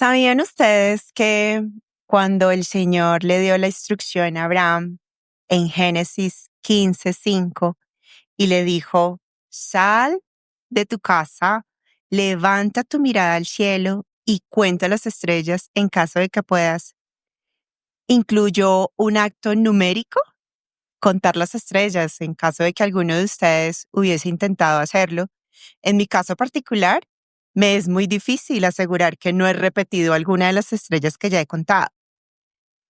¿Sabían ustedes que cuando el Señor le dio la instrucción a Abraham en Génesis 15:5 y le dijo, sal de tu casa, levanta tu mirada al cielo y cuenta las estrellas en caso de que puedas? Incluyó un acto numérico, contar las estrellas en caso de que alguno de ustedes hubiese intentado hacerlo. En mi caso particular, me es muy difícil asegurar que no he repetido alguna de las estrellas que ya he contado.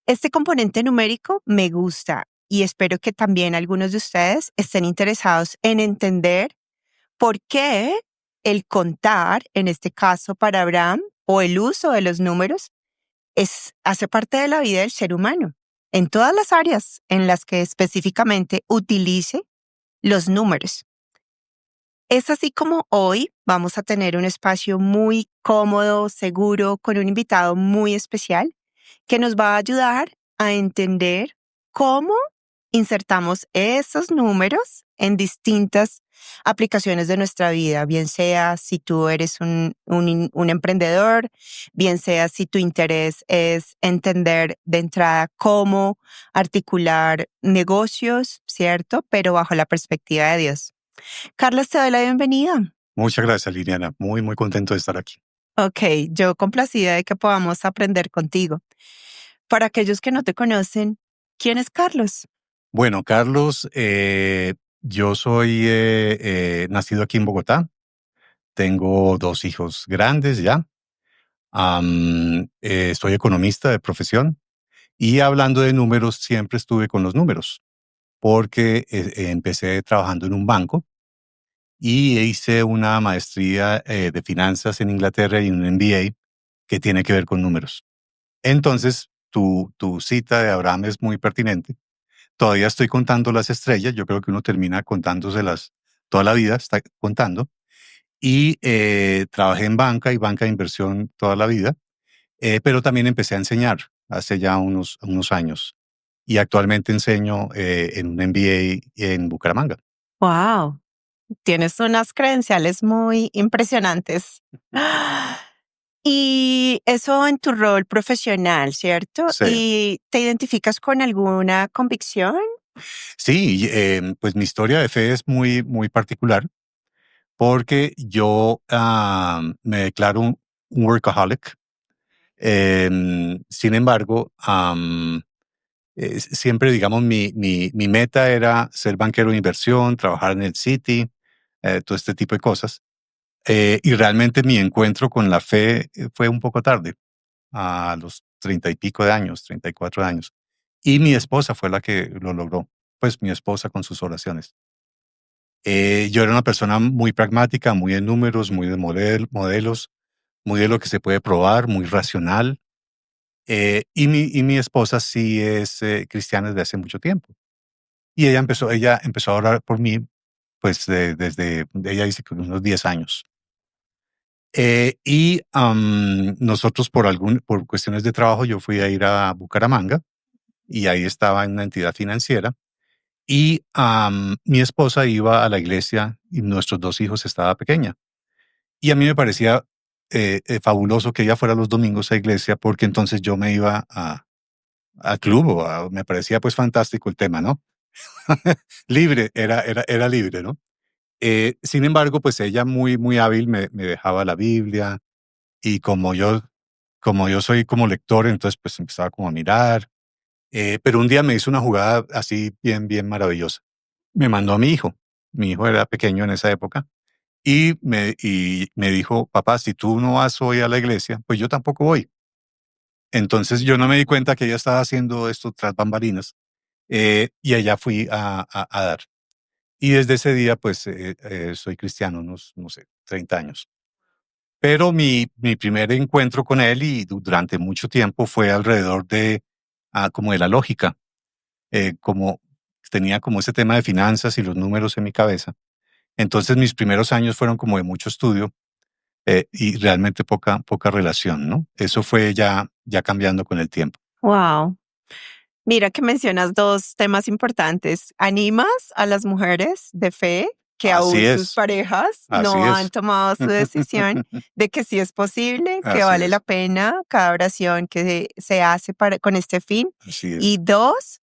Este componente numérico me gusta y espero que también algunos de ustedes estén interesados en entender por qué el contar, en este caso para Abraham, o el uso de los números, hace parte de la vida del ser humano, en todas las áreas en las que específicamente utilice los números. Es así como hoy vamos a tener un espacio muy cómodo, seguro, con un invitado muy especial que nos va a ayudar a entender cómo insertamos esos números en distintas aplicaciones de nuestra vida, bien sea si tú eres un emprendedor, bien sea si tu interés es entender de entrada cómo articular negocios, ¿cierto? Pero bajo la perspectiva de Dios. Carlos, te doy la bienvenida. Muchas gracias, Liliana. Muy contento de estar aquí. Ok, yo complacida de que podamos aprender contigo. Para aquellos que no te conocen, ¿quién es Carlos? Bueno, Carlos, yo soy nacido aquí en Bogotá. Tengo 2 hijos grandes ya. Soy economista de profesión y hablando de números, siempre estuve con los números porque empecé trabajando en un banco y hice una maestría de finanzas en Inglaterra y un MBA que tiene que ver con números. Entonces, tu cita de Abraham es muy pertinente. Todavía estoy contando las estrellas, yo creo que uno termina contándoselas toda la vida, está contando. Y trabajé en banca y banca de inversión toda la vida, pero también empecé a enseñar hace ya unos años. Y actualmente enseño en un MBA en Bucaramanga. Wow, tienes unas credenciales muy impresionantes. Y eso en tu rol profesional, ¿cierto? Sí, ¿Y te identificas con alguna convicción? sí, pues mi historia de fe es muy particular porque yo me declaro un workaholic. Sin embargo, siempre, digamos, mi meta era ser banquero de inversión, trabajar en el Citi, todo este tipo de cosas. Y realmente mi encuentro con la fe fue un poco tarde, a los 30 y pico de años, 34 años. Y mi esposa fue la que lo logró, pues mi esposa con sus oraciones. Yo era una persona muy pragmática, muy de números, muy de modelos, muy de lo que se puede probar, muy racional. Y mi esposa sí es cristiana desde hace mucho tiempo. Y ella empezó a orar por mí, pues, desde ella dice que unos 10 años. Nosotros por cuestiones de trabajo, yo fui a ir a Bucaramanga, y ahí estaba en una entidad financiera, y, mi esposa iba a la iglesia, y nuestros 2 hijos estaba pequeña. Y a mí me parecía, fabuloso que ella fuera los domingos a iglesia, porque entonces yo me iba a al club, me parecía, pues, fantástico el tema, ¿no? Libre, era libre, ¿no? Sin embargo, pues ella muy hábil me dejaba la Biblia y como yo soy como lector, entonces pues empezaba como a mirar. Pero un día me hizo una jugada así bien maravillosa. Me mandó a mi hijo era pequeño en esa época, y me dijo, papá, si tú no vas hoy a la iglesia, pues yo tampoco voy. Entonces yo no me di cuenta que ella estaba haciendo esto tras bambalinas, y allá fui a dar. Y desde ese día, pues, soy cristiano, unos, no sé, 30 años. Pero mi primer encuentro con él y durante mucho tiempo fue alrededor como de la lógica, como tenía como ese tema de finanzas y los números en mi cabeza. Entonces mis primeros años fueron como de mucho estudio, y realmente poca relación, ¿no? Eso fue ya cambiando con el tiempo. Wow. Mira que mencionas dos temas importantes. Animas a las mujeres de fe que Así aún sus es, parejas así no han es. tomado su decisión de que sí es posible, que Así vale la es, pena cada oración que se hace con este fin. así es. Y dos,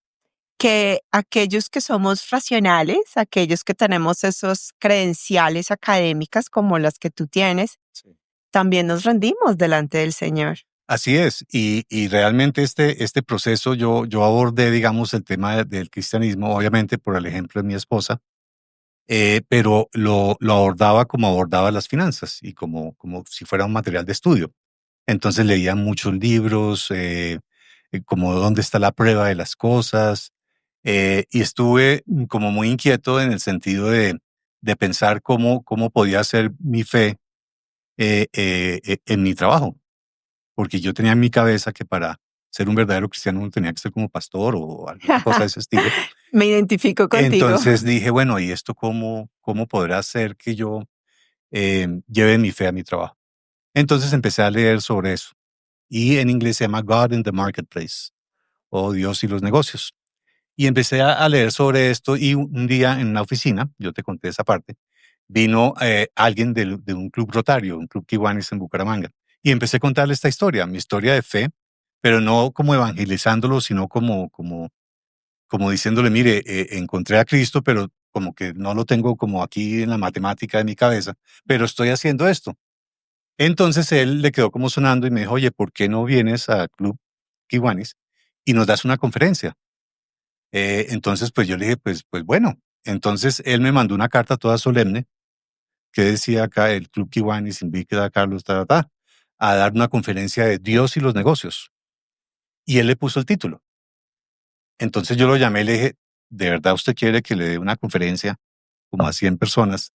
que aquellos que somos racionales, aquellos que tenemos esos credenciales académicas como las que tú tienes, Sí. también nos rendimos delante del Señor. Así es, y realmente este proceso yo abordé, digamos, el tema del cristianismo, obviamente por el ejemplo de mi esposa, pero lo abordaba como abordaba las finanzas y como si fuera un material de estudio. Entonces leía muchos libros, como dónde está la prueba de las cosas, y estuve como muy inquieto en el sentido de pensar cómo podía ser mi fe en mi trabajo, porque yo tenía en mi cabeza que para ser un verdadero cristiano uno tenía que ser como pastor o alguna cosa de ese estilo. Me identifico contigo. Entonces dije, bueno, ¿y esto cómo podrá ser que yo lleve mi fe a mi trabajo? Entonces empecé a leer sobre eso. Y en inglés se llama God in the Marketplace, o Dios y los negocios. Y empecé a leer sobre esto y un día en una oficina, yo te conté esa parte, vino alguien de un club rotario, un club Kiwanis en Bucaramanga. Y empecé a contarle esta historia, mi historia de fe, pero no como evangelizándolo, sino como diciéndole, mire, encontré a Cristo, pero como que no lo tengo como aquí en la matemática de mi cabeza, pero estoy haciendo esto. Entonces él le quedó como sonando y me dijo, oye, ¿por qué no vienes al Club Kiwanis y nos das una conferencia? Entonces, pues yo le dije, pues bueno. Entonces él me mandó una carta toda solemne que decía acá, el Club Kiwanis invita a Carlos a dar una conferencia de Dios y los negocios. Y él le puso el título. Entonces yo lo llamé y le dije, ¿de verdad usted quiere que le dé una conferencia como a 100 personas,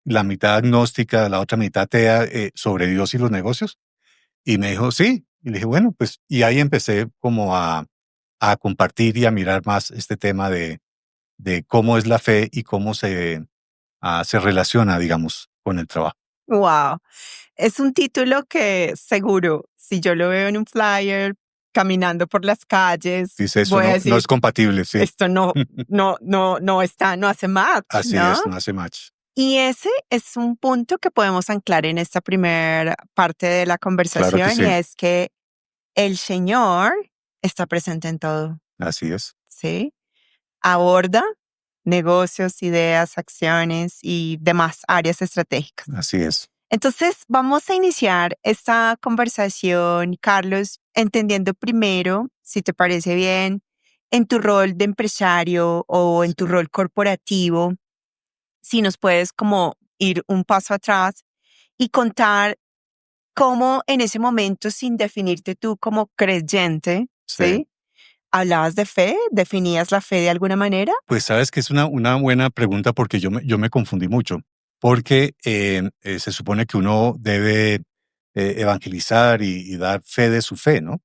la mitad agnóstica, la otra mitad atea, sobre Dios y los negocios? Y me dijo, sí. Y le dije, bueno, pues, y ahí empecé como a compartir y a mirar más este tema de cómo es la fe y cómo se relaciona, digamos, con el trabajo. Wow. Es un título que seguro, si yo lo veo en un flyer, caminando por las calles, Dice, eso voy a no decir, es compatible, sí. esto no está, no hace match, Así ¿no? es, no hace match. Y ese es un punto que podemos anclar en esta primera parte de la Claro que conversación y sí, es que el Señor está presente en todo, así es, ¿sí? Aborda negocios, ideas, acciones y demás áreas estratégicas. así es. Entonces, vamos a iniciar esta conversación, Carlos, entendiendo primero, si te parece bien, en tu rol de empresario o en tu Sí, rol corporativo, si nos puedes como ir un paso atrás y contar cómo en ese momento, sin definirte tú como creyente, sí. ¿sí? ¿Hablabas de fe? ¿Definías la fe de alguna manera? Pues sabes que es una buena pregunta porque yo me confundí mucho, porque se supone que uno debe evangelizar y dar fe de su fe, ¿no?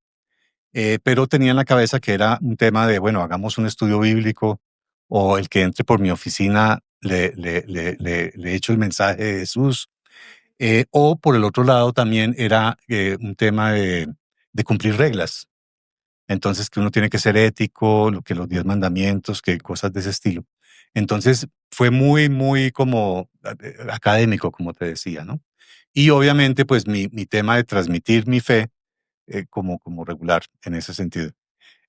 Pero tenía en la cabeza que era un tema de, bueno, hagamos un estudio bíblico o el que entre por mi oficina le echo el mensaje de Jesús. O por el otro lado también era un tema de cumplir reglas. Entonces, que uno tiene que ser ético, lo que los 10 mandamientos, que cosas de ese estilo. Entonces, fue muy como académico, como te decía, ¿no? Y obviamente, pues mi tema de transmitir mi fe como regular en ese sentido.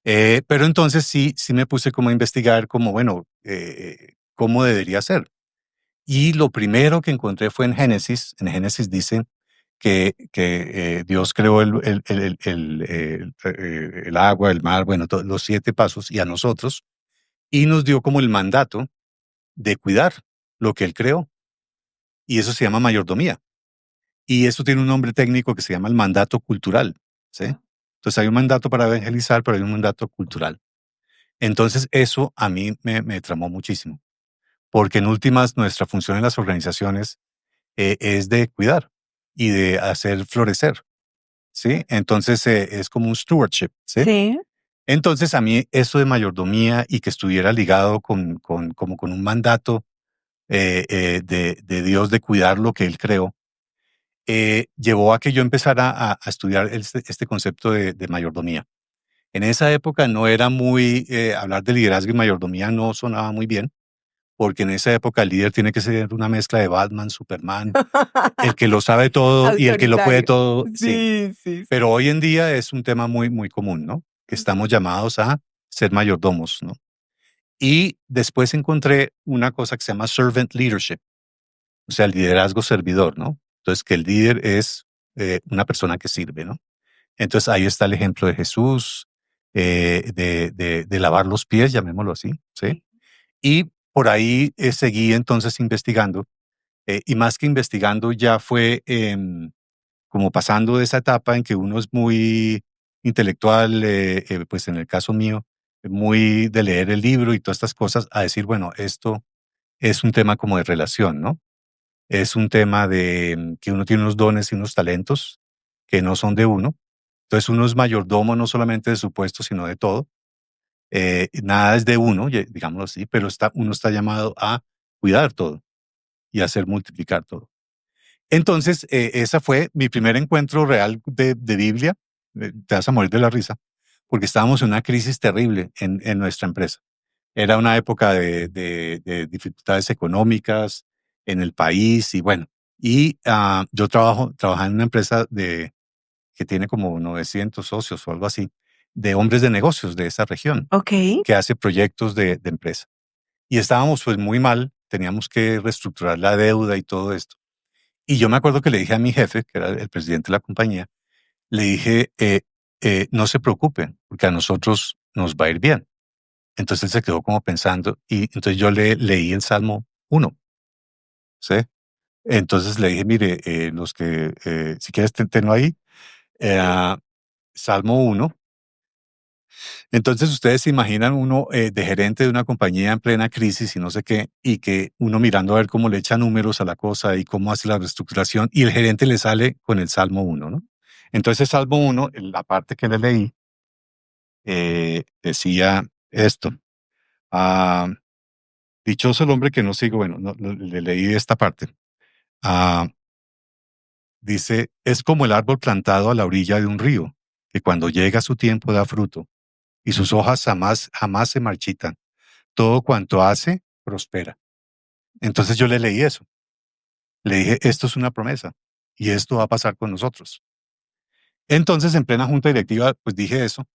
Pero entonces sí me puse como a investigar como, bueno, cómo debería ser. Y lo primero que encontré fue en Génesis. En Génesis dice que Dios creó el agua, el mar, bueno, los 7 pasos, y a nosotros, y nos dio como el mandato de cuidar lo que Él creó. Y eso se llama mayordomía. Y eso tiene un nombre técnico que se llama el mandato cultural, ¿sí? Entonces hay un mandato para evangelizar, pero hay un mandato cultural. Entonces eso a mí me tramó muchísimo, porque en últimas nuestra función en las organizaciones es de cuidar y de hacer florecer, ¿sí? Entonces es como un stewardship, ¿sí? Sí. Entonces a mí eso de mayordomía y que estuviera ligado como con un mandato de Dios de cuidar lo que Él creó, llevó a que yo empezara a estudiar este concepto de mayordomía. En esa época no era muy, hablar de liderazgo y mayordomía no sonaba muy bien, porque en esa época el líder tiene que ser una mezcla de Batman, Superman, el que lo sabe todo y el que lo puede Autoritario. todo, sí. Sí, sí, sí. Pero hoy en día es un tema muy, muy común, ¿no? Que estamos llamados a ser mayordomos, ¿no? Y después encontré una cosa que se llama servant leadership, o sea, el liderazgo servidor, ¿no? Entonces, que el líder es una persona que sirve, ¿no? Entonces, ahí está el ejemplo de Jesús, de lavar los pies, llamémoslo así, ¿sí? Y por ahí seguí entonces investigando, y más que investigando ya fue como pasando de esa etapa en que uno es muy intelectual, pues en el caso mío, muy de leer el libro y todas estas cosas, a decir, bueno, esto es un tema como de relación, ¿no? Es un tema de que uno tiene unos dones y unos talentos que no son de uno. Entonces uno es mayordomo no solamente de su puesto, sino de todo. Nada es de uno, digámoslo así, pero uno está llamado a cuidar todo y hacer multiplicar todo. Entonces, ese fue mi primer encuentro real de Biblia. Te vas a morir de la risa, porque estábamos en una crisis terrible en nuestra empresa. Era una época de dificultades económicas en el país y bueno, y yo trabajaba en una empresa que tiene como 900 socios o algo así, de hombres de negocios de esa región, Ok. que hace proyectos de empresa. Y estábamos pues muy mal, teníamos que reestructurar la deuda y todo esto. Y yo me acuerdo que le dije a mi jefe, que era el presidente de la compañía, le dije, no se preocupe, porque a nosotros nos va a ir bien. Entonces él se quedó como pensando y entonces yo le leí el Salmo 1, ¿sí? Entonces le dije, mire, si quieres tenlo ahí, eh, Salmo 1. Entonces ustedes se imaginan uno de gerente de una compañía en plena crisis y no sé qué, y que uno mirando a ver cómo le echa números a la cosa y cómo hace la reestructuración y el gerente le sale con el Salmo 1, ¿no? Entonces Salmo 1, en la parte que le leí, decía esto. ah, Dichoso el hombre que no sigue, bueno, le leí esta parte. Ah, Dice, es como el árbol plantado a la orilla de un río, que cuando llega su tiempo da fruto, y sus hojas jamás se marchitan. Todo cuanto hace, prospera. Entonces yo le leí eso. Le dije, esto es una promesa, y esto va a pasar con nosotros. Entonces, en plena junta directiva, pues dije eso.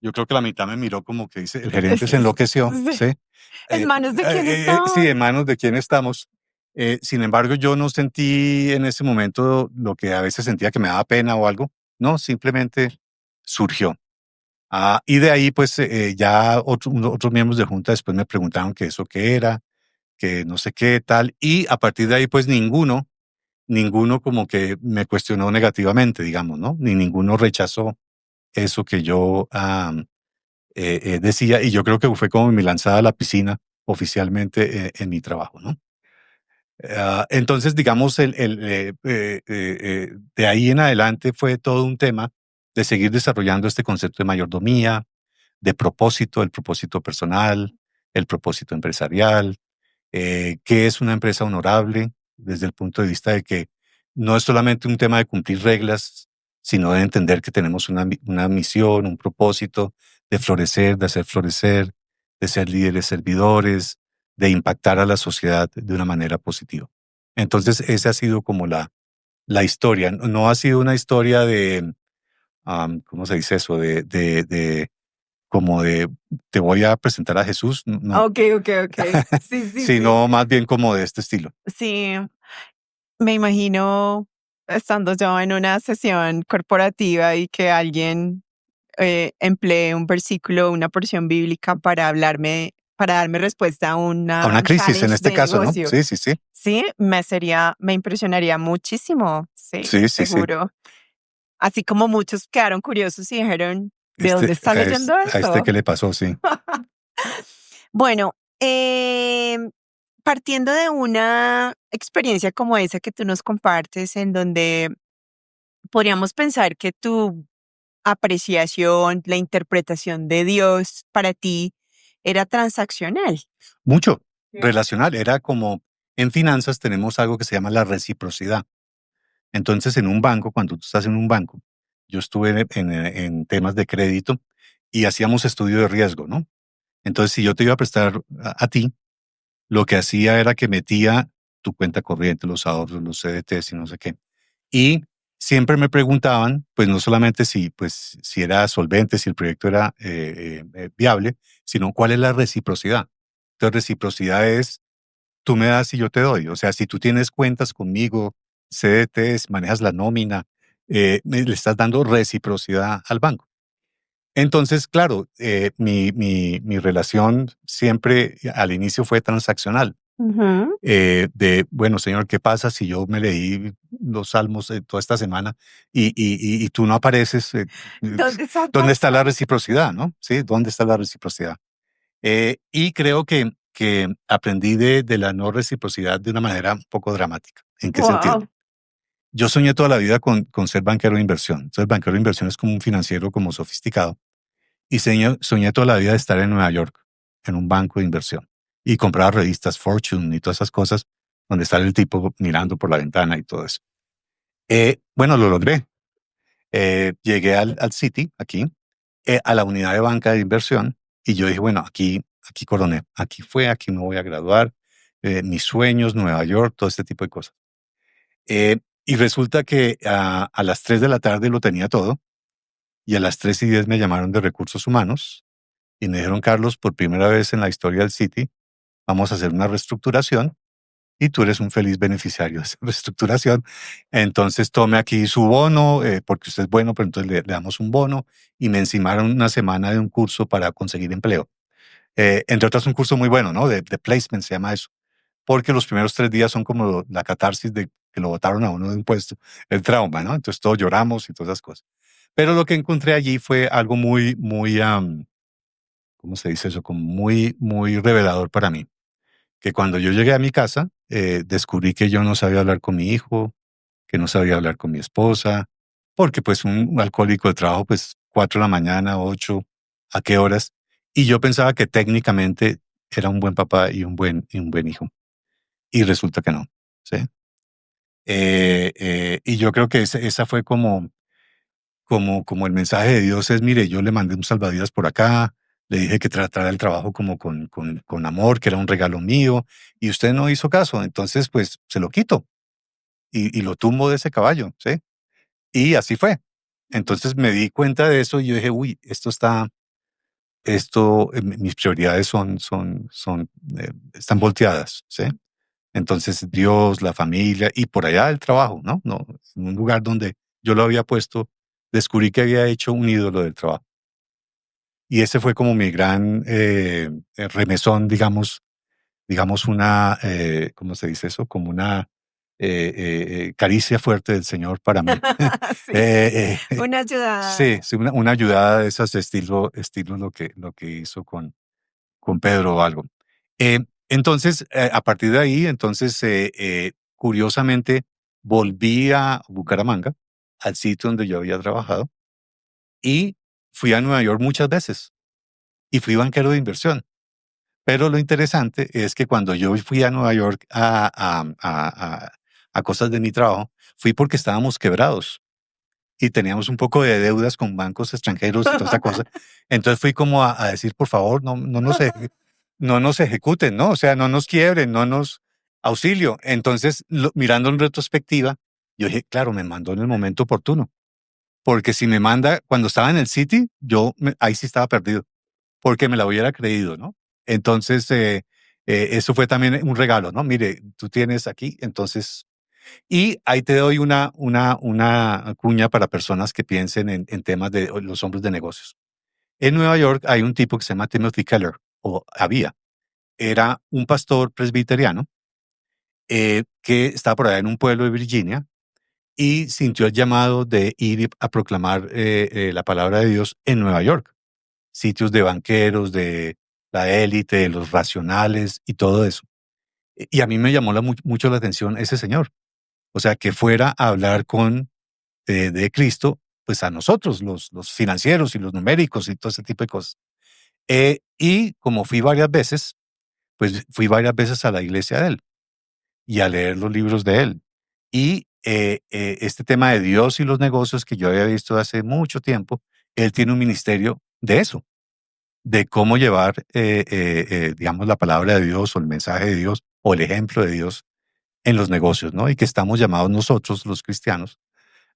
Yo creo que la mitad me miró como que dice, el gerente se enloqueció, Sí. ¿sí? ¿En manos de quién Sí, estamos? en manos de quién estamos. Sin embargo, yo no sentí en ese momento lo que a veces sentía que me daba pena o algo. No, simplemente surgió. Y de ahí, pues, ya otros miembros de junta después me preguntaron que eso qué era, que no sé qué tal. Y a partir de ahí, pues, ninguno como que me cuestionó negativamente, digamos, ¿no? Ni ninguno rechazó eso que yo decía. Y yo creo que fue como mi lanzada a la piscina oficialmente en mi trabajo, ¿no? Entonces, digamos, de ahí en adelante fue todo un tema de seguir desarrollando este concepto de mayordomía, de propósito, el propósito personal, el propósito empresarial, qué es una empresa honorable desde el punto de vista de que no es solamente un tema de cumplir reglas, sino de entender que tenemos una misión, un propósito de florecer, de hacer florecer, de ser líderes servidores, de impactar a la sociedad de una manera positiva. Entonces, esa ha sido como la historia. No ha sido una historia de, ¿cómo se dice eso? Como de, te voy a presentar a Jesús, no, Ok, ok, ok. Sí, sí, sí. sino más bien como de este estilo. Sí, me imagino estando yo en una sesión corporativa y que alguien emplee un versículo, una porción bíblica para hablarme, para darme respuesta a A una un crisis en challenge este de caso, ¿no? negocio. Sí, sí, sí. Sí, me impresionaría muchísimo. Sí, Sí, sí, sí. seguro. Así como muchos quedaron curiosos y dijeron, ¿de dónde está leyendo A este eso? que le pasó, sí. Bueno, partiendo de una experiencia como esa que tú nos compartes, en donde podríamos pensar que tu apreciación, la interpretación de Dios para ti era transaccional. Mucho Sí. relacional. Era como en finanzas tenemos algo que se llama la reciprocidad. Entonces, en un banco, cuando tú estás en un banco, yo estuve en temas de crédito y hacíamos estudio de riesgo, ¿no? Entonces, si yo te iba a prestar a ti, lo que hacía era que metía tu cuenta corriente, los ahorros, los CDTs y no sé qué. Y siempre me preguntaban, pues no solamente si era solvente, si el proyecto era viable, sino cuál es la reciprocidad. Entonces, reciprocidad es tú me das y yo te doy. O sea, si tú tienes cuentas conmigo, CDTs, manejas la nómina, le estás dando reciprocidad al banco. Entonces, claro, mi relación siempre al inicio fue transaccional. Ujú. Bueno, señor, ¿qué pasa si yo me leí los salmos toda esta semana y tú no apareces? ¿Dónde está ¿Dónde está la pasando? reciprocidad, no? Sí, ¿dónde está la reciprocidad? Y creo que aprendí de la no reciprocidad de una manera un poco dramática. ¿En qué sentido? Wow. Yo soñé toda la vida con ser banquero de inversión. Entonces, banquero de inversión es como un financiero como sofisticado. Y soñé toda la vida de estar en Nueva York, en un banco de inversión. Y compraba revistas Fortune y todas esas cosas, donde está el tipo mirando por la ventana y todo eso. Bueno, lo logré. Llegué al City, aquí, a la unidad de banca de inversión, y yo dije, bueno, aquí coroné, aquí me voy a graduar, mis sueños, Nueva York, todo este tipo de cosas. Y resulta que a las 3 de la tarde lo tenía todo, y a las 3:10 me llamaron de recursos humanos y me dijeron, Carlos, por primera vez en la historia del City, vamos a hacer una reestructuración y tú eres un feliz beneficiario de esa reestructuración. Entonces tome aquí su bono, porque usted es bueno, pero entonces le damos un bono y me encimaron una semana de un curso para conseguir empleo. Entre otras, un curso muy bueno, ¿no? De placement se llama eso, porque los primeros 3 días son como la catarsis de que lo botaron a uno de un puesto, el trauma, ¿no? Entonces todos lloramos y todas esas cosas. Pero lo que encontré allí fue algo muy, ¿cómo se dice eso? Como muy revelador para mí. Que cuando yo llegué a mi casa, descubrí que yo no sabía hablar con mi hijo, que no sabía hablar con mi esposa, porque pues un alcohólico de trabajo, pues 4 de la mañana, 8, ¿a qué horas? Y yo pensaba que técnicamente era un buen papá y un buen hijo. Y resulta que no, ¿sí? Y yo creo que esa fue como el mensaje de Dios es, mire, yo le mandé un salvavidas por acá, le dije que tratara el trabajo como con amor, que era un regalo mío, y usted no hizo caso, entonces pues se lo quito y lo tumbo de ese caballo, ¿sí? Y así fue. Entonces me di cuenta de eso y yo dije, uy, mis prioridades están volteadas, ¿sí? Entonces Dios, la familia y por allá el trabajo, ¿no? No, en un lugar donde yo lo había puesto, descubrí que había hecho un ídolo del trabajo. Y ese fue como mi gran remesón, digamos ¿cómo se dice eso? Como una caricia fuerte del Señor para mí. Sí, Eh, una sí, ayudada. sí, una ayudada de esas estilo lo que hizo con Pedro o algo. Entonces, a partir de ahí, entonces, curiosamente, volví a Bucaramanga, al sitio donde yo había trabajado, y fui a Nueva York muchas veces, y fui banquero de inversión. Pero lo interesante es que cuando yo fui a Nueva York a cosas de mi trabajo, fui porque estábamos quebrados y teníamos un poco de deudas con bancos extranjeros y toda esa cosa. Entonces fui como a decir, por favor, no nos ejecuten, ¿no? O sea, no nos quiebren, no nos auxilio. Entonces, mirando en retrospectiva, yo dije, claro, me mandó en el momento oportuno, porque si me manda cuando estaba en el City, ahí sí estaba perdido, porque me la hubiera creído, ¿no? Entonces, eso fue también un regalo, ¿no? Mire, tú tienes aquí, entonces y ahí te doy una cuña para personas que piensen en temas de los hombres de negocios. En Nueva York hay un tipo que se llama Timothy Keller, o había. Era un pastor presbiteriano que estaba por allá en un pueblo de Virginia y sintió el llamado de ir a proclamar la palabra de Dios en Nueva York. Sitios de banqueros, de la élite, de los racionales y todo eso. Y a mí me llamó mucho la atención ese señor. O sea, que fuera a hablar de Cristo, pues a nosotros, los financieros y los numéricos y todo ese tipo de cosas. Y como fui varias veces, pues fui varias veces a la iglesia de él y a leer los libros de él. Y este tema de Dios y los negocios que yo había visto hace mucho tiempo, él tiene un ministerio de eso, de cómo llevar, digamos, la palabra de Dios o el mensaje de Dios o el ejemplo de Dios en los negocios, ¿no? Y que estamos llamados nosotros, los cristianos,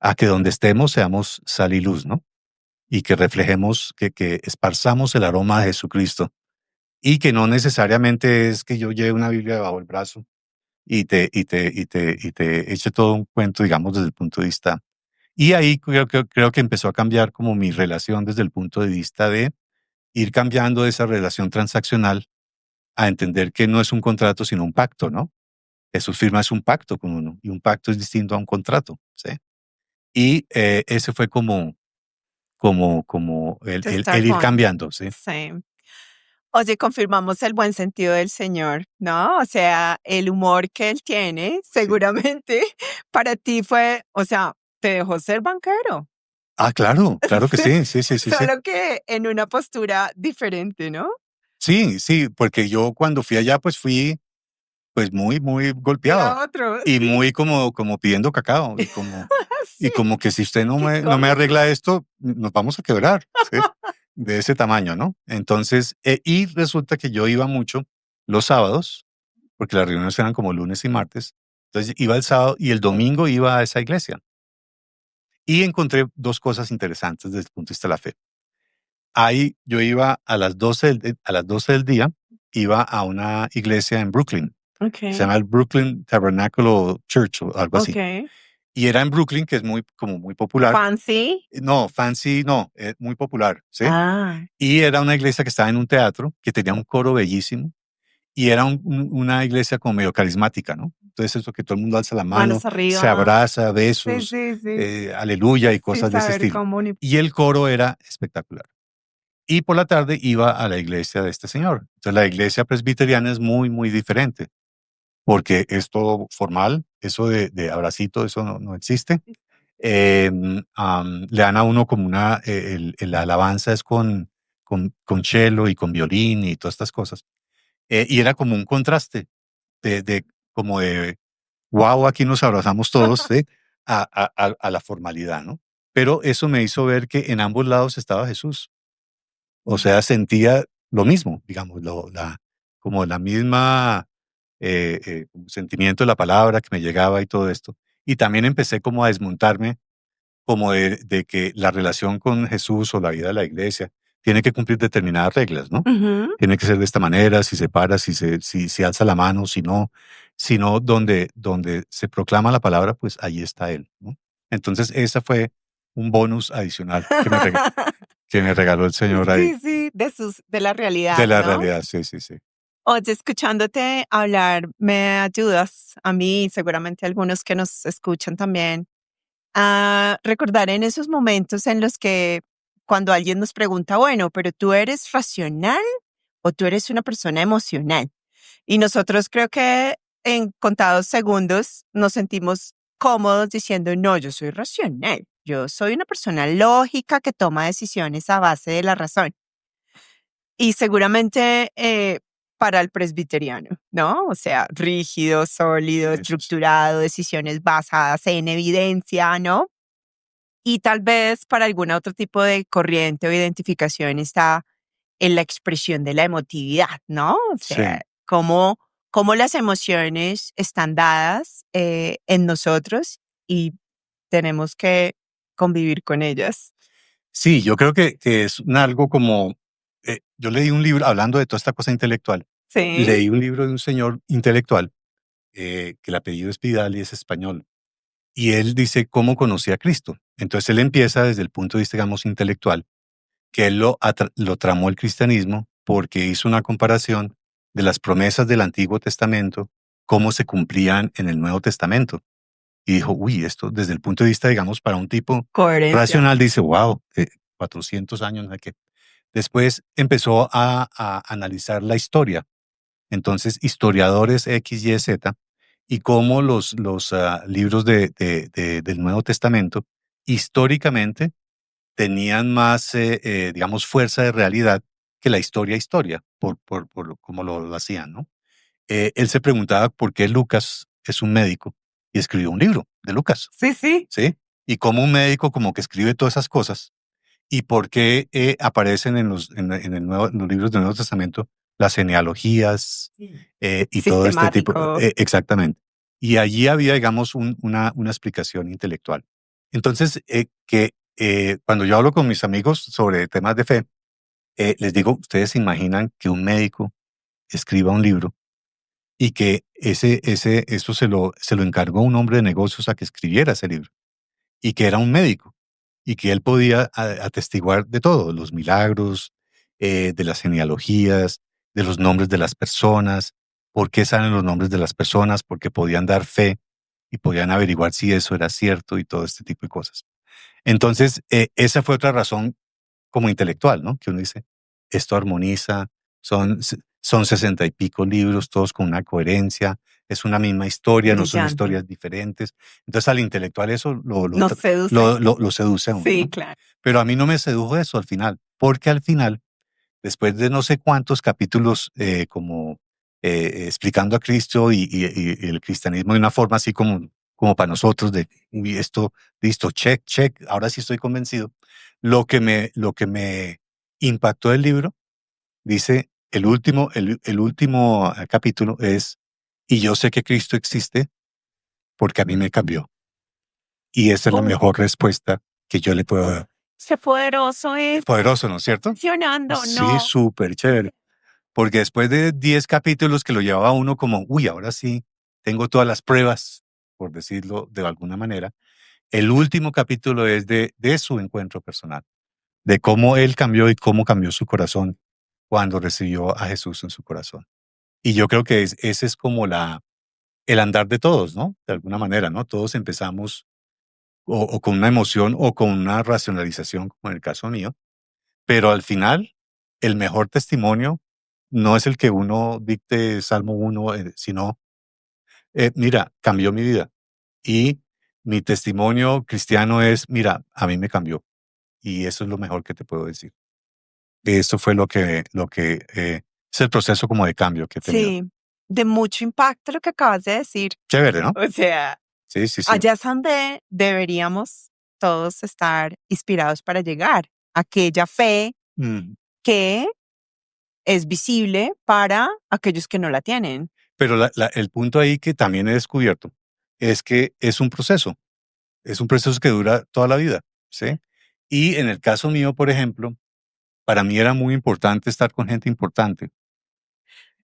a que donde estemos seamos sal y luz, ¿no? Y que reflejemos, que esparzamos el aroma de Jesucristo y que no necesariamente es que yo lleve una Biblia debajo del brazo y te eche todo un cuento, digamos, desde el punto de vista. Y ahí creo que empezó a cambiar como mi relación desde el punto de vista de ir cambiando esa relación transaccional a entender que no es un contrato, sino un pacto, ¿no? Jesús firma es un pacto con uno y un pacto es distinto a un contrato, ¿sí? Y ese fue como To el start ir point. cambiando, ¿sí? Sí. Oye, confirmamos el buen sentido del Señor, ¿no? O sea, el humor que Él tiene, Sí. seguramente para ti fue, o sea, te dejó ser banquero. Ah, claro que sí, sí, sí, sí, sí. Solo que en una postura diferente, ¿no? Sí, sí, porque yo cuando fui allá, pues fui, pues muy golpeado Era otro, y sí, muy como pidiendo cacao y sí, como que si usted no qué me cómico. arregla esto, nos vamos a quebrar, ¿sí? De ese tamaño, ¿no? Entonces, y resulta que yo iba mucho los sábados, porque las reuniones eran como lunes y martes. Entonces iba el sábado y el domingo iba a esa iglesia. Y encontré dos cosas interesantes desde el punto de vista de la fe. Ahí yo iba a las 12 del día, iba a una iglesia en Brooklyn, se Okay, llama el Brooklyn Tabernacle Church o algo así. okay. Y era en Brooklyn, que es muy popular. Fancy. No, fancy, no, muy popular, ¿sí? Ah, Y era una iglesia que estaba en un teatro, que tenía un coro bellísimo, y era una iglesia como medio carismática, ¿no? Entonces eso que todo el mundo alza la mano, manos se arriba. abraza, Sí, besos, sí, sí. aleluya y Sin cosas de ese saber estilo. cómo ni Y el coro era espectacular. Y por la tarde iba a la iglesia de este señor. Entonces la iglesia presbiteriana es muy diferente, porque es todo formal, eso de abracito, eso no existe. Le dan a uno como la alabanza es con cello y con violín y todas estas cosas. Y era como un contraste como de, wow, aquí nos abrazamos todos, ¿sí? A la formalidad, ¿no? Pero eso me hizo ver que en ambos lados estaba Jesús. O sea, sentía lo mismo, digamos, como la misma como sentimiento de la palabra que me llegaba y todo esto. Y también empecé como a desmontarme como de que la relación con Jesús o la vida de la iglesia tiene que cumplir determinadas reglas, ¿no? ujú. Tiene que ser de esta manera, si se para, si alza la mano, si no donde se proclama la palabra, pues ahí está Él, ¿no? Entonces, esa fue un bonus adicional que me regaló el Señor ahí, Sí, sí, de la de realidad, la ¿no? realidad, sí, sí, sí. Oye, escuchándote hablar, me ayudas a mí y seguramente a algunos que nos escuchan también a recordar en esos momentos en los que cuando alguien nos pregunta, bueno, pero tú eres racional o tú eres una persona emocional. Y nosotros creo que en contados segundos nos sentimos cómodos diciendo, no, yo soy racional. Yo soy una persona lógica que toma decisiones a base de la razón. Y seguramente para el presbiteriano, ¿no? O sea, rígido, sólido, Sí, sí, sí. estructurado, decisiones basadas en evidencia, ¿no? Y tal vez para algún otro tipo de corriente o identificación está en la expresión de la emotividad, ¿no? O sea, Sí. cómo las emociones están dadas en nosotros y tenemos que convivir con ellas. Sí, yo creo que es algo como, yo leí un libro, hablando de toda esta cosa intelectual, Sí, leí un libro de un señor intelectual, que el apellido es Vidal y es español, y él dice cómo conocía a Cristo. Entonces él empieza desde el punto de vista, digamos, intelectual, que él lo tramó el cristianismo porque hizo una comparación de las promesas del Antiguo Testamento, cómo se cumplían en el Nuevo Testamento. Y dijo, uy, esto desde el punto de vista, digamos, para un tipo coherencia. racional, dice, wow, 400 años, no sé qué. Después empezó a analizar la historia. Entonces, historiadores X, Y, Z, y cómo los libros del Nuevo Testamento históricamente tenían más, digamos, fuerza de realidad que la historia, por cómo lo hacían, ¿no? Él se preguntaba por qué Lucas es un médico y escribió un libro de Lucas, Sí, sí. ¿sí? Y cómo un médico como que escribe todas esas cosas y por qué aparecen en los libros del Nuevo Testamento las genealogías y todo este tipo. Sistemático. Exactamente. Y allí había, digamos, una explicación intelectual. Entonces, cuando yo hablo con mis amigos sobre temas de fe, les digo, ¿ustedes se imaginan que un médico escriba un libro y que eso se lo encargó un hombre de negocios a que escribiera ese libro? Y que era un médico y que él podía atestiguar de todo, los milagros, de las genealogías, de los nombres de las personas, por qué salen los nombres de las personas, porque podían dar fe y podían averiguar si eso era cierto y todo este tipo de cosas. Entonces, esa fue otra razón como intelectual, ¿no? Que uno dice, esto armoniza, son 60 y pico libros, todos con una coherencia, es una misma historia, no son Brillante. historias diferentes. Entonces al intelectual eso Nos seduce. lo seduce a uno, Sí, ¿no? claro. Pero a mí no me sedujo eso al final, porque al final, después de no sé cuántos capítulos como explicando a Cristo y el cristianismo de una forma así como para nosotros, de "Uy, esto, listo, check, check, ahora sí estoy convencido". Lo que me impactó del libro, dice el último capítulo es, y yo sé que Cristo existe porque a mí me cambió. Y esa es la Oh, mejor respuesta que yo le puedo dar. qué poderoso es. Poderoso, ¿no es cierto? Funcionando, Sí, no. súper chévere. Porque después de 10 capítulos que lo llevaba uno como, uy, ahora sí, tengo todas las pruebas, por decirlo de alguna manera, el último capítulo es de su encuentro personal, de cómo él cambió y cómo cambió su corazón cuando recibió a Jesús en su corazón. Y yo creo que ese es como el andar de todos, ¿no? De alguna manera, ¿no? Todos empezamos o con una emoción o con una racionalización, como en el caso mío, pero al final, el mejor testimonio no es el que uno dicte Salmo 1, sino, mira, cambió mi vida. Y mi testimonio cristiano es, mira, a mí me cambió. Y eso es lo mejor que te puedo decir. Eso fue lo que es el proceso como de cambio que he tenido. Sí, de mucho impacto lo que acabas de decir. Chévere, ¿no? O sea, Sí, sí, sí. allá es donde deberíamos todos estar inspirados para llegar. Aquella fe Mm. que es visible para aquellos que no la tienen. Pero el punto ahí que también he descubierto es que es un proceso que dura toda la vida, ¿sí? Y en el caso mío, por ejemplo, para mí era muy importante estar con gente importante.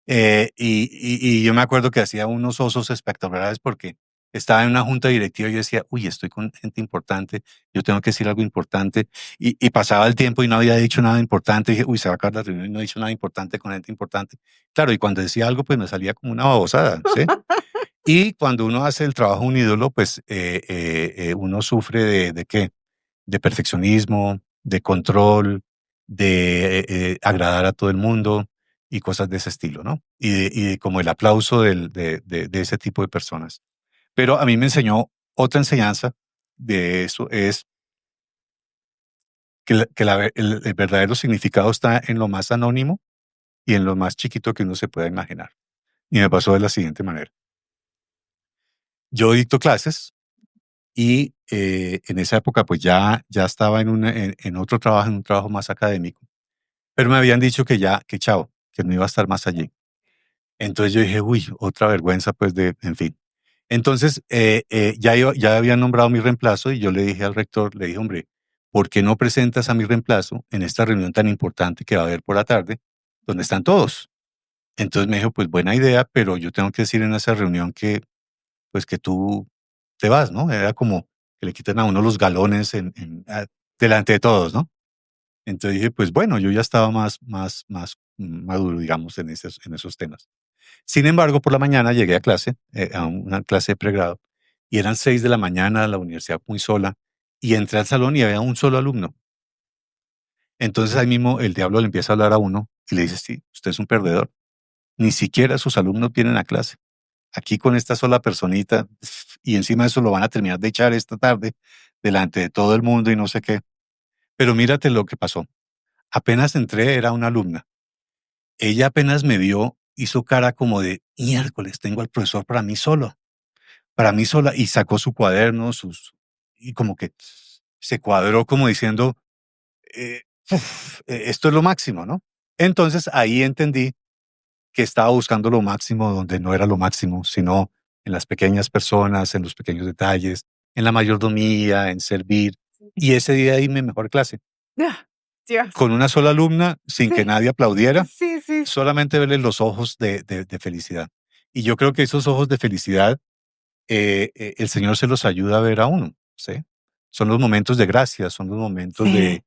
Y yo me acuerdo que hacía unos osos espectaculares porque estaba en una junta directiva y yo decía, uy, estoy con gente importante, yo tengo que decir algo importante. Y pasaba el tiempo y no había dicho nada importante. Y dije, uy, se va a acabar la reunión y no he dicho nada importante con gente importante. Claro, y cuando decía algo, pues me salía como una babosada, ¿sí? Y cuando uno hace el trabajo un ídolo, pues uno sufre ¿de qué? De perfeccionismo, de control, de agradar a todo el mundo y cosas de ese estilo, ¿no? Y de como el aplauso de ese tipo de personas. Pero a mí me enseñó otra enseñanza de eso, es que el verdadero significado está en lo más anónimo y en lo más chiquito que uno se pueda imaginar. Y me pasó de la siguiente manera. Yo dicto clases y en esa época pues ya estaba en otro trabajo, en un trabajo más académico. Pero me habían dicho que chao, que no iba a estar más allí. Entonces yo dije, uy, otra vergüenza, pues en fin. Entonces, ya habían nombrado mi reemplazo y yo le dije al rector, le dije, hombre, ¿por qué no presentas a mi reemplazo en esta reunión tan importante que va a haber por la tarde, donde están todos? Entonces me dijo, pues buena idea, pero yo tengo que decir en esa reunión pues que tú te vas, ¿no? Era como que le quitan a uno los galones delante de todos, ¿no? Entonces dije, pues bueno, yo ya estaba más maduro, digamos, en esos temas. Sin embargo, por la mañana llegué a clase, a una clase de pregrado, y eran 6 de la mañana, la universidad muy sola, y entré al salón y había un solo alumno. Entonces ahí mismo el diablo le empieza a hablar a uno y le dice, sí, usted es un perdedor. Ni siquiera sus alumnos vienen a clase. Aquí con esta sola personita, y encima de eso lo van a terminar de echar esta tarde delante de todo el mundo y no sé qué. Pero mírate lo que pasó. Apenas entré, era una alumna. Ella apenas me vio, hizo cara como de, miércoles, tengo al profesor para mí sola, y sacó su cuaderno, y como que se cuadró como diciendo, esto es lo máximo, ¿no? Entonces ahí entendí que estaba buscando lo máximo donde no era lo máximo, sino en las pequeñas personas, en los pequeños detalles, en la mayordomía, en servir. Y ese día di mi mejor clase, Ah, Dios. con una sola alumna, sin que Sí, nadie aplaudiera, sí, sí, sí. solamente verle los ojos de felicidad. Y yo creo que esos ojos de felicidad, el Señor se los ayuda a ver a uno, ¿sí? Son los momentos de gracia, son los momentos Sí,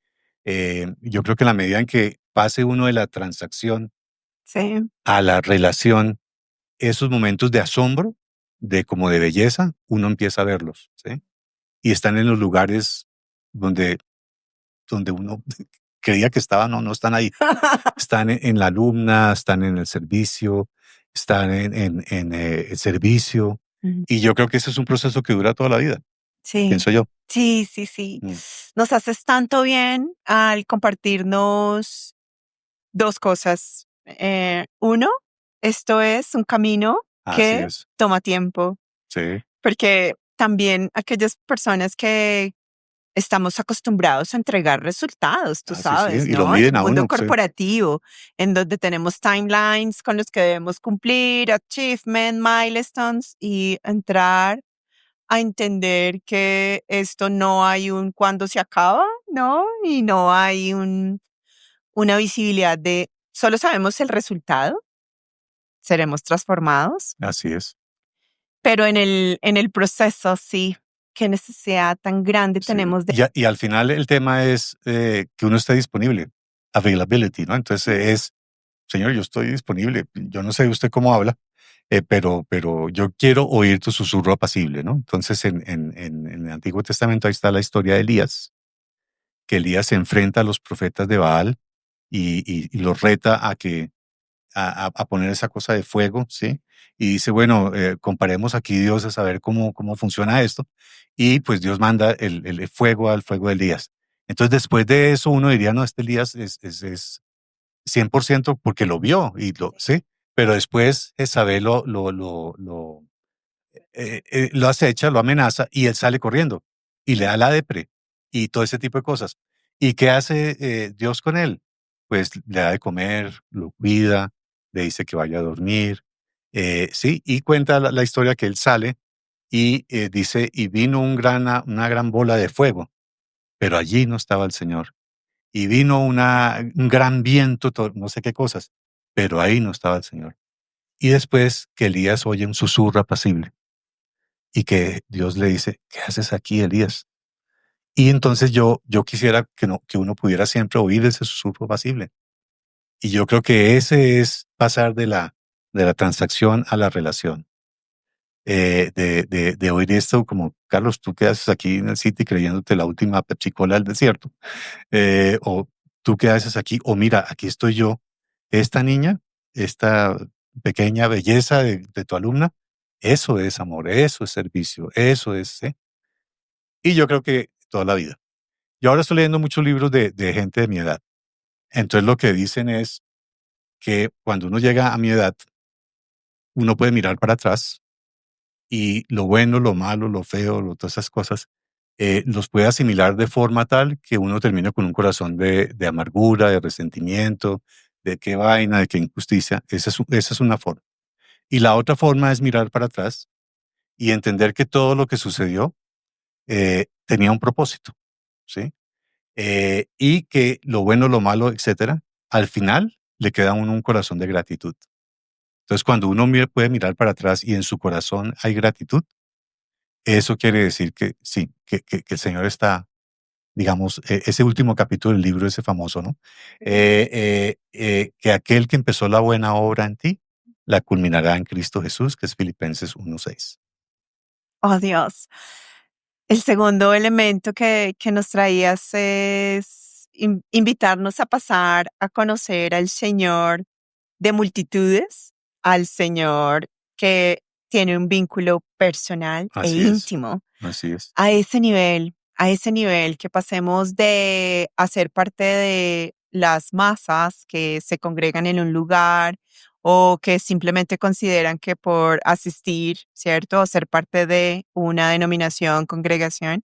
de, yo creo que en la medida en que pase uno de la transacción sí. a la relación, esos momentos de asombro, de como de belleza, uno empieza a verlos, ¿sí? Y están en los lugares donde, donde uno creía que estaban, no, no están ahí. Están en la alumna, están en el servicio, están en el servicio. Ujú. Y yo creo que ese es un proceso que dura toda la vida, Sí, pienso yo. sí, sí, sí. Mm, Nos haces tanto bien al compartirnos dos cosas. Uno, esto es un camino así que es. toma tiempo, Sí, porque también aquellas personas que estamos acostumbrados a entregar resultados, tú así sí. sabes, Y lo ¿no? En el miden a mundo uno, sí. corporativo, en donde tenemos timelines con los que debemos cumplir, achievement, milestones, y entrar a entender que esto no hay un cuándo se acaba, ¿no? Y no hay una visibilidad de solo sabemos el resultado, seremos transformados, Así es. pero en el proceso sí, qué necesidad tan grande Sí. tenemos de Y al final el tema es que uno esté disponible, availability, ¿no? Entonces es, señor, yo estoy disponible. Yo no sé usted cómo habla, pero yo quiero oír tu susurro apacible, ¿no? Entonces en el Antiguo Testamento ahí está la historia de Elías, que Elías se enfrenta a los profetas de Baal y los reta a que a poner esa cosa de fuego, ¿sí? Y dice, bueno, comparemos aquí dioses a ver cómo funciona esto. Y pues Dios manda el fuego al fuego de Elías. Entonces después de eso uno diría, no, este Elías es 100% porque lo vio y lo, sí, pero después Jezabel lo acecha, lo amenaza y él sale corriendo y le da la depre y todo ese tipo de cosas. ¿Y qué hace Dios con él? Pues le da de comer, lo cuida, le dice que vaya a dormir, sí, y cuenta la historia que él sale y dice, y vino una gran bola de fuego, pero allí no estaba el Señor. Y vino un gran viento, no sé qué cosas, pero ahí no estaba el Señor. Y después que Elías oye un susurro apacible y que Dios le dice, ¿qué haces aquí, Elías? Y entonces yo quisiera que uno pudiera siempre oír ese susurro apacible. Y yo creo que ese es pasar de la transacción a la relación. De oír esto como, Carlos, tú qué haces aquí en el City creyéndote la última Pepsi-Cola del desierto. O tú qué haces aquí, o mira, aquí estoy yo, esta niña, esta pequeña belleza de tu alumna, eso es amor, eso es servicio, eso es, ¿eh? Y yo creo que toda la vida. Yo ahora estoy leyendo muchos libros de gente de mi edad. Entonces lo que dicen es que cuando uno llega a mi edad, uno puede mirar para atrás y lo bueno, lo malo, lo feo, todas esas cosas, los puede asimilar de forma tal que uno termina con un corazón de amargura, de resentimiento, de qué vaina, de qué injusticia. Esa es una forma. Y la otra forma es mirar para atrás y entender que todo lo que sucedió tenía un propósito, ¿sí? Y que lo bueno, lo malo, etcétera, al final le queda a uno un corazón de gratitud. Entonces, cuando uno puede mirar para atrás y en su corazón hay gratitud, eso quiere decir que sí, que el Señor está, digamos, ese último capítulo del libro, ese famoso, ¿no? Que aquel que empezó la buena obra en ti, la culminará en Cristo Jesús, que es Filipenses 1:6. oh Dios. El segundo elemento que nos traías es invitarnos a pasar a conocer al Señor de multitudes, al Señor que tiene un vínculo personal e Así es, íntimo. así es. A ese nivel que pasemos de hacer parte de las masas que se congregan en un lugar o que simplemente consideran que por asistir, ¿cierto? O ser parte de una denominación, congregación,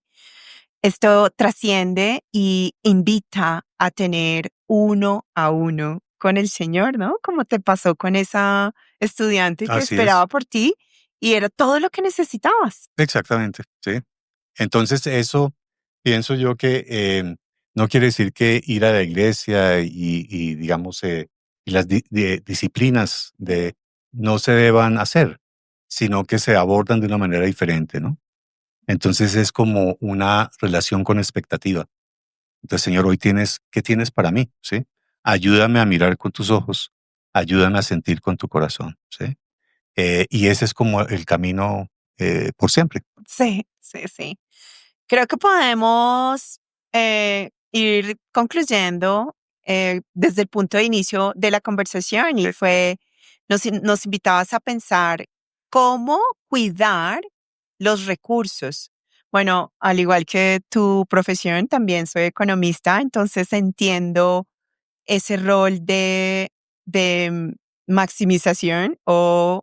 Esto trasciende y invita a tener uno a uno con el Señor, ¿no? Como te pasó con esa estudiante que Así es, esperaba por ti y era todo lo que necesitabas. exactamente, sí. Entonces, eso pienso yo que no quiere decir que ir a la iglesia y digamos, y las disciplinas no se deban hacer, sino que se abordan de una manera diferente, ¿no? Entonces es como una relación con expectativa. Entonces, Señor, hoy ¿qué tienes para mí? ¿Sí? Ayúdame a mirar con tus ojos, ayúdame a sentir con tu corazón, ¿sí? Y ese es como el camino por siempre. Sí, sí, sí. Creo que podemos ir concluyendo desde el punto de inicio de la conversación y fue, nos invitabas a pensar cómo cuidar los recursos. Bueno, al igual que tu profesión, también soy economista, entonces entiendo ese rol de maximización o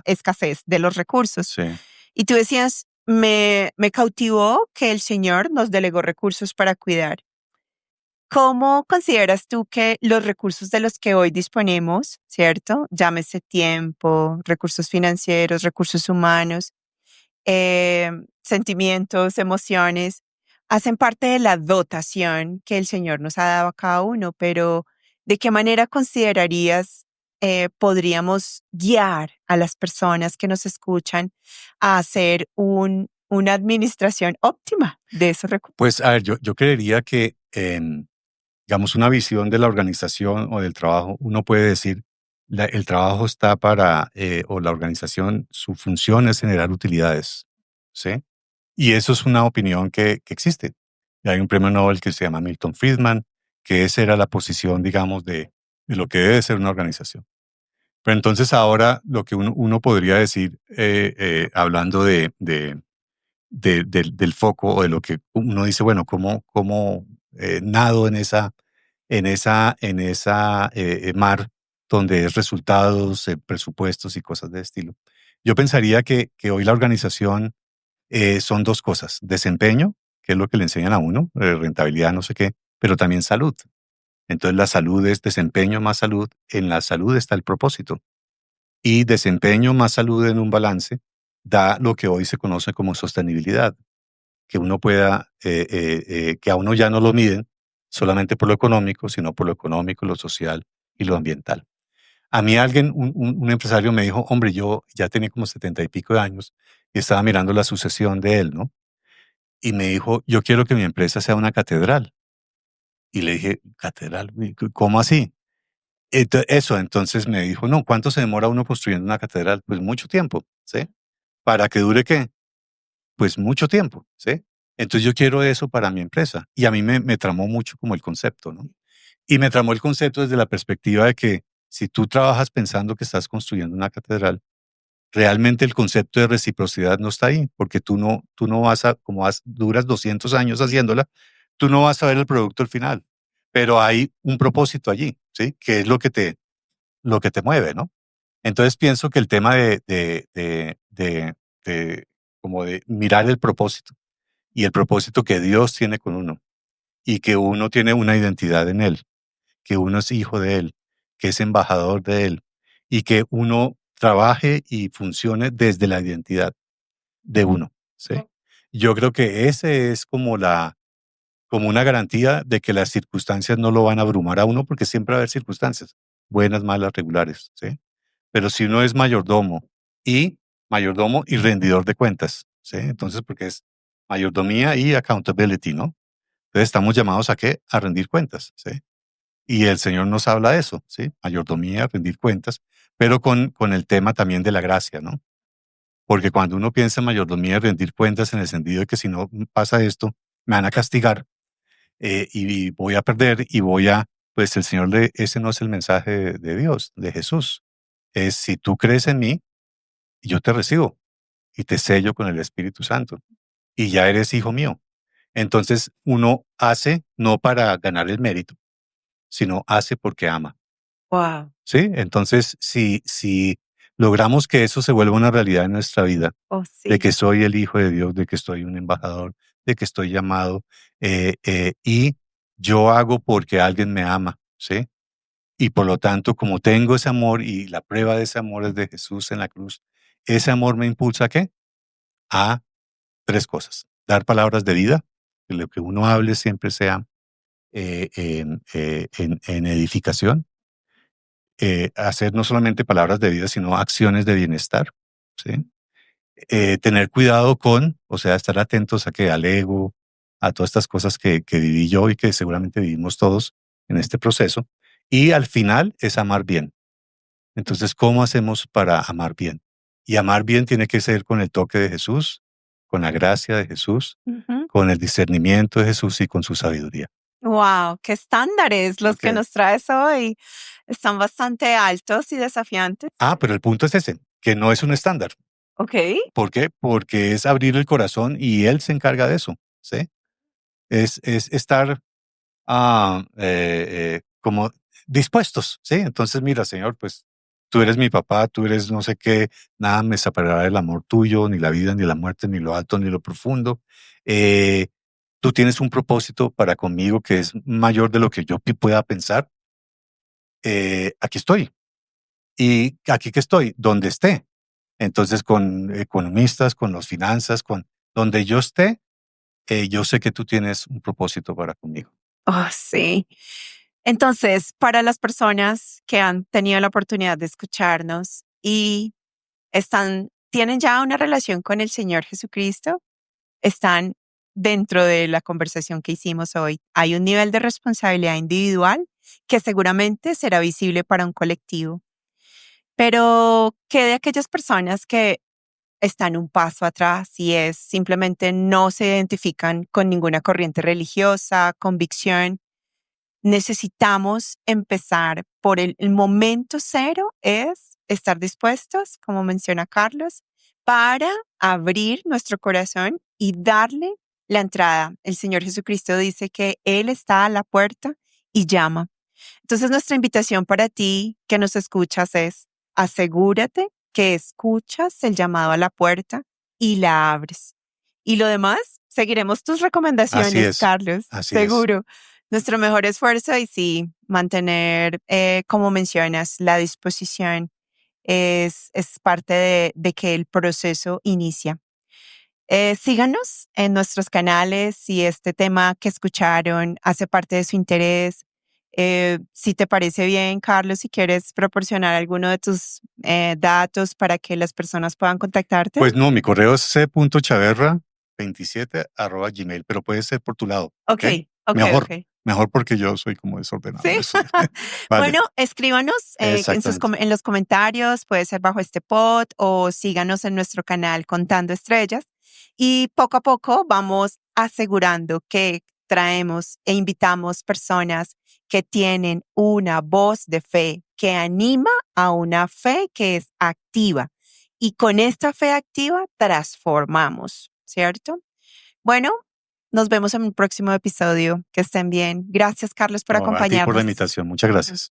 escasez de los recursos. Sí. Y tú decías, me cautivó que el Señor nos delegó recursos para cuidar. ¿Cómo consideras tú que los recursos de los que hoy disponemos, cierto? Llámese tiempo, recursos financieros, recursos humanos, sentimientos, emociones, hacen parte de la dotación que el Señor nos ha dado a cada uno, pero ¿de qué manera considerarías podríamos guiar a las personas que nos escuchan a hacer una administración óptima de esos recursos? Pues, a ver, yo creería que, digamos, una visión de la organización o del trabajo, uno puede decir, el trabajo está o la organización, su función es generar utilidades, ¿sí? Y eso es una opinión que existe. Y hay un premio Nobel que se llama Milton Friedman, que esa era la posición, digamos, de lo que debe ser una organización. Pero entonces ahora lo que uno podría decir, hablando del foco o de lo que uno dice, bueno, ¿cómo nado en esa mar donde es resultados, presupuestos y cosas de estilo? Yo pensaría que hoy la organización son dos cosas: desempeño, que es lo que le enseñan a uno, rentabilidad, no sé qué, pero también salud. Entonces la salud es desempeño más salud. En la salud está el propósito. Y desempeño más salud en un balance da lo que hoy se conoce como sostenibilidad, que uno pueda, que a uno ya no lo miden solamente por lo económico, sino por lo económico, lo social y lo ambiental. A mí alguien, un empresario me dijo, hombre, yo ya tenía como 70 y pico de años y estaba mirando la sucesión de él, ¿no? Y me dijo, yo quiero que mi empresa sea una catedral. Y le dije, catedral, ¿cómo así? Entonces me dijo, no, ¿cuánto se demora uno construyendo una catedral? Pues mucho tiempo, ¿sí? ¿Para que dure qué? Pues mucho tiempo, ¿sí? Entonces yo quiero eso para mi empresa. Y a mí me tramó mucho como el concepto, ¿no? Y me tramó el concepto desde la perspectiva de que si tú trabajas pensando que estás construyendo una catedral, realmente el concepto de reciprocidad no está ahí, porque tú no vas a, duras 200 años haciéndola, tú no vas a ver el producto al final, pero hay un propósito allí, ¿sí? Que es lo que te mueve, ¿no? Entonces pienso que el tema de como de mirar el propósito y el propósito que Dios tiene con uno y que uno tiene una identidad en Él, que uno es hijo de Él, que es embajador de Él y que uno trabaje y funcione desde la identidad de uno, ¿sí? Yo creo que ese es como una garantía de que las circunstancias no lo van a abrumar a uno, porque siempre va a haber circunstancias, buenas, malas, regulares, ¿sí? Pero si uno es mayordomo y rendidor de cuentas, ¿sí? Entonces, porque es mayordomía y accountability, ¿no? Entonces estamos llamados ¿a qué? A rendir cuentas, ¿sí? Y el Señor nos habla de eso, ¿sí? Mayordomía, rendir cuentas, pero con el tema también de la gracia, ¿no? Porque cuando uno piensa en mayordomía, rendir cuentas en el sentido de que si no pasa esto, me van a castigar, y voy a perder pues el Señor, ese no es el mensaje de Dios, de Jesús. Es si tú crees en mí, yo te recibo y te sello con el Espíritu Santo y ya eres hijo mío. Entonces uno hace no para ganar el mérito, sino hace porque ama. Wow. ¿Sí? Entonces, si logramos que eso se vuelva una realidad en nuestra vida, Oh, de sí. que soy el hijo de Dios, de que soy un embajador, de que estoy llamado y yo hago porque alguien me ama, ¿sí? Y por lo tanto, como tengo ese amor y la prueba de ese amor es de Jesús en la cruz, ese amor me impulsa ¿a qué? A tres cosas. Dar palabras de vida, que lo que uno hable siempre sea en edificación. Hacer no solamente palabras de vida, sino acciones de bienestar, ¿sí? Tener cuidado con, o sea, estar atentos a que al ego, a todas estas cosas que viví yo y que seguramente vivimos todos en este proceso. Y al final es amar bien. Entonces, ¿cómo hacemos para amar bien? Y amar bien tiene que ser con el toque de Jesús, con la gracia de Jesús, Ujú. con el discernimiento de Jesús y con su sabiduría. Wow, qué estándares los que Ok. nos traes hoy. Están bastante altos y desafiantes. Pero el punto es ese, que no es un estándar. Ok. ¿Por qué? Porque es abrir el corazón y Él se encarga de eso, ¿sí? Es estar como dispuestos, ¿sí? Entonces, mira, Señor, pues tú eres mi papá, tú eres no sé qué, nada me separará del amor tuyo, ni la vida, ni la muerte, ni lo alto, ni lo profundo. Eh, Tú tienes un propósito para conmigo que es mayor de lo que yo pueda pensar. Aquí estoy. Y aquí que estoy, donde esté. Entonces, con economistas, con las finanzas, con donde yo esté, yo sé que tú tienes un propósito para conmigo. Oh, sí. Entonces, para las personas que han tenido la oportunidad de escucharnos y tienen ya una relación con el Señor Jesucristo, están dentro de la conversación que hicimos hoy. Hay un nivel de responsabilidad individual que seguramente será visible para un colectivo. Pero, ¿qué de aquellas personas que están un paso atrás y es simplemente no se identifican con ninguna corriente religiosa, convicción? Necesitamos empezar por el momento cero, es estar dispuestos, como menciona Carlos, para abrir nuestro corazón y darle la entrada. El Señor Jesucristo dice que Él está a la puerta y llama. Entonces, nuestra invitación para ti que nos escuchas es: asegúrate que escuchas el llamado a la puerta y la abres. Y lo demás, seguiremos tus Así recomendaciones, es, Carlos, así es. seguro. Nuestro mejor esfuerzo y sí, mantener, como mencionas, la disposición es parte de que el proceso inicia. Síganos en nuestros canales si este tema que escucharon hace parte de su interés. Si te parece bien, Carlos, si quieres proporcionar alguno de tus datos para que las personas puedan contactarte. Pues no, mi correo es c.chaverra27@gmail, pero puede ser por tu lado, Ok, ¿ok? ok, Mejor, ok. mejor porque yo soy como desordenado Sí. en eso. Vale, Bueno, escríbanos exactamente. en los comentarios, puede ser bajo este pod o síganos en nuestro canal Contando Estrellas. Y poco a poco vamos asegurando que traemos e invitamos personas que tienen una voz de fe que anima a una fe que es activa. Y con esta fe activa transformamos, ¿cierto? Bueno, nos vemos en un próximo episodio. Que estén bien. Gracias, Carlos, por No, a ti por la acompañarnos. invitación. Muchas gracias.